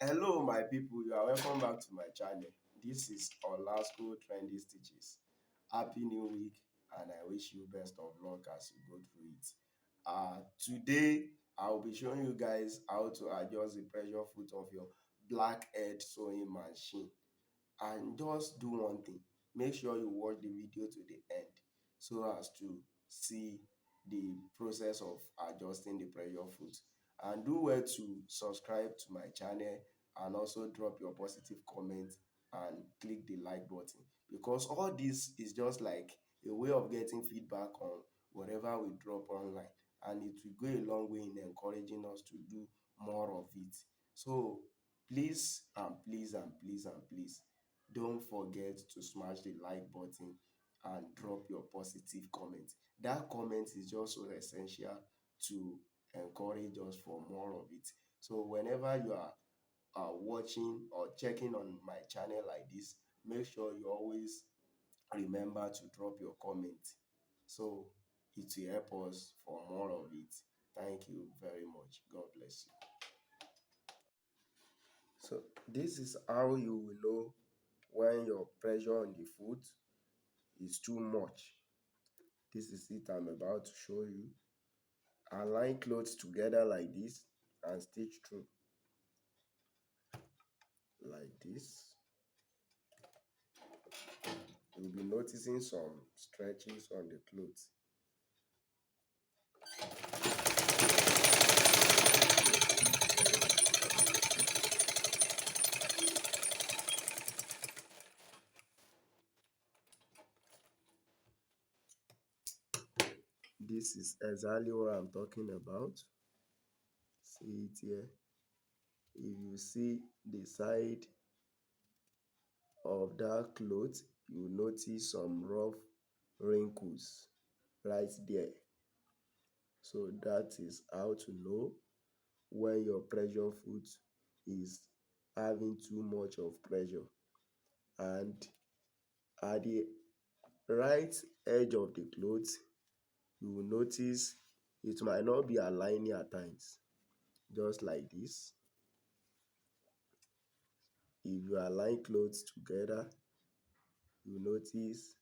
Hello, my people. You are welcome back to my channel. This is Olasco Trendy Stitches. Happy New Week, and I wish you best of luck as you go through it. Today, I'll be showing you guys how to adjust the pressure foot of your blackhead sewing machine. And just do one thing, make sure you watch the video to the end so as to see the process of adjusting the pressure foot. And do well to subscribe to my channel and also drop your positive comment and click the like button, because all this is just like a way of getting feedback on whatever we drop online, and it will go a long way in encouraging us to do more of it. So please and please and please and please don't forget to smash the like button and drop your positive comment. That comment is just so essential to encourage us for more of it. So whenever you are watching or checking on my channel like this, make sure you always remember to drop your comment. So it will help us for more of it. Thank you very much. God bless you. So this is how you will know when your pressure on the foot is too much. This is it I'm about to show you. Align clothes together like this and stitch through like this. You'll be noticing some stretches on the clothes. This is exactly what I'm talking about. See it here. If you see the side of that cloth, you notice some rough wrinkles right there. So that is how to know when your pressure foot is having too much of pressure. And at the right edge of the clothes, you will notice it might not be aligning at times, just like this. If you align clothes together, you notice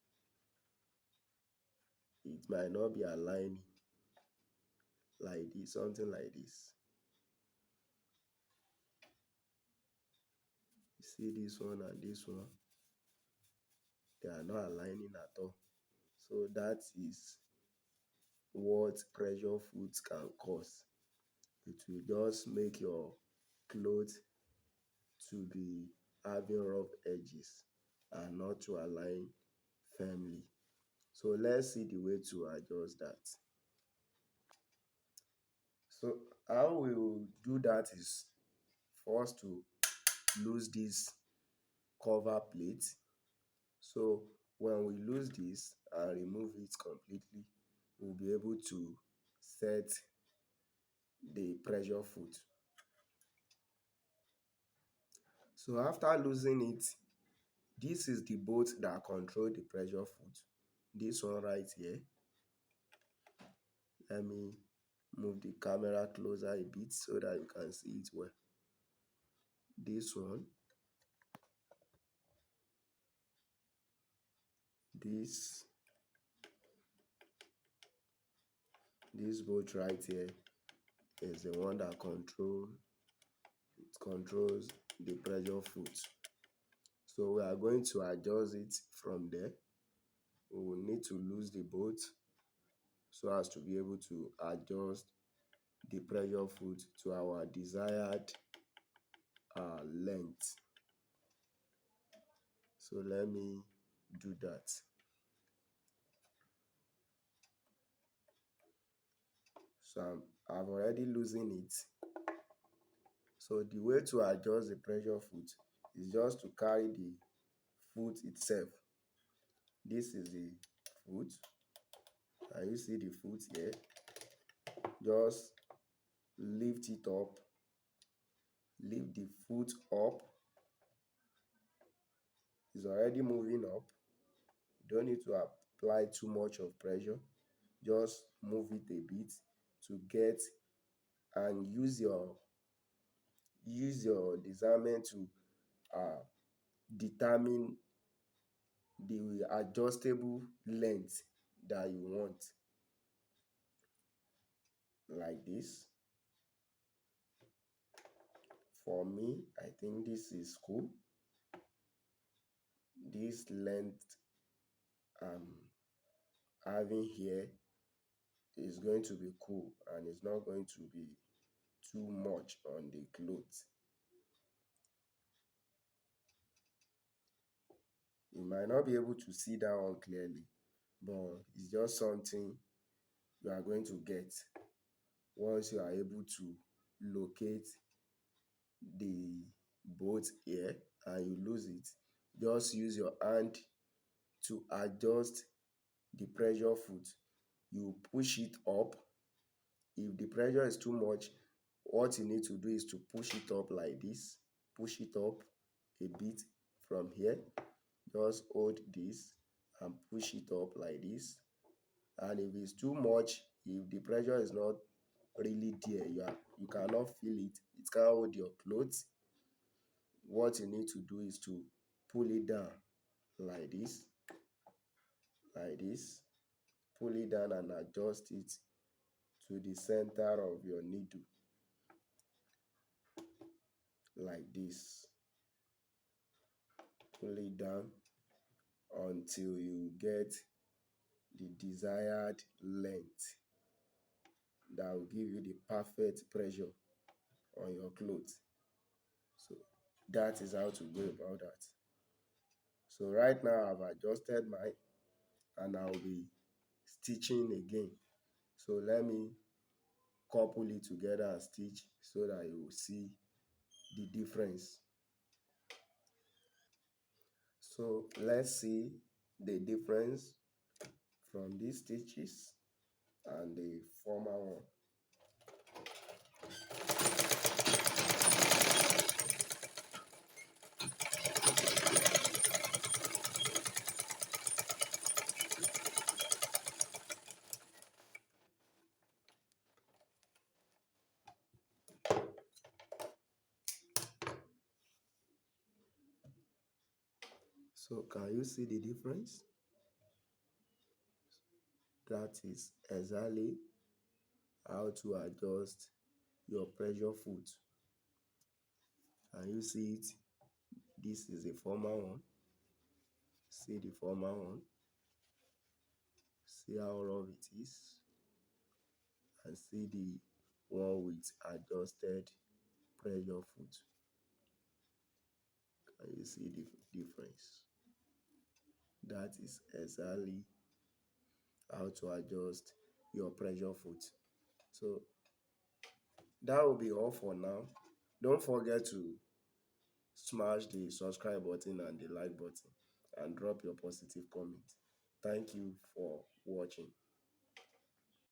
it might not be aligning like this, something like this. You see this one and this one, they are not aligning at all. So that is what pressure foot can cause. It will just make your clothes to be having rough edges and not to align firmly. So let's see the way to adjust that. So how we will do that is first to lose this cover plate. So when we lose this and remove it completely, we'll be able to set the pressure foot. So after losing it, this is the bolt that control the pressure foot. This one right here. Let me move the camera closer a bit so that you can see it well. This one, this bolt right here is the one that controls the pressure foot. So we are going to adjust it from there. We will need to lose the bolt so as to be able to adjust the pressure foot to our desired length. So let me do that. So I've already loosened it. So the way to adjust the pressure foot is just to carry the foot itself. This is the foot, and you see the foot here. Just lift it up, lift the foot up. It's already moving up. You don't need to apply too much of pressure. Just move it a bit to get and use use your discernment to uh, determine the adjustable length that you want, like this. For me, I think this is cool. This length I'm having here is going to be cool, and it's not going to be too much on the clothes. You might not be able to see that one clearly, but it's just something you are going to get once you are able to locate the bolt here and you lose it. Just use your hand to adjust the pressure foot. You push it up. If the pressure is too much, what you need to do is to push it up like this. Push it up a bit from here. Just hold this and push it up like this. And if it's too much, if the pressure is not really there, you cannot feel it, it can't hold your clothes, what you need to do is to pull it down like this, like this. Pull it down and adjust it to the center of your needle like this. Pull it down until you get the desired length that will give you the perfect pressure on your clothes. So that is how to go about that. So right now I've adjusted mine and I'll be stitching again. So let me couple it together and stitch so that you will see the difference. So let's see the difference from these stitches and the former one. So can you see the difference? That is exactly how to adjust your pressure foot. Can you see it? This is the former one. See the former one. See how rough it is. And see the one with adjusted pressure foot. Can you see the difference? That is exactly how to adjust your pressure foot. So that will be all for now. Don't forget to smash the subscribe button and the like button and drop your positive comment. Thank you for watching.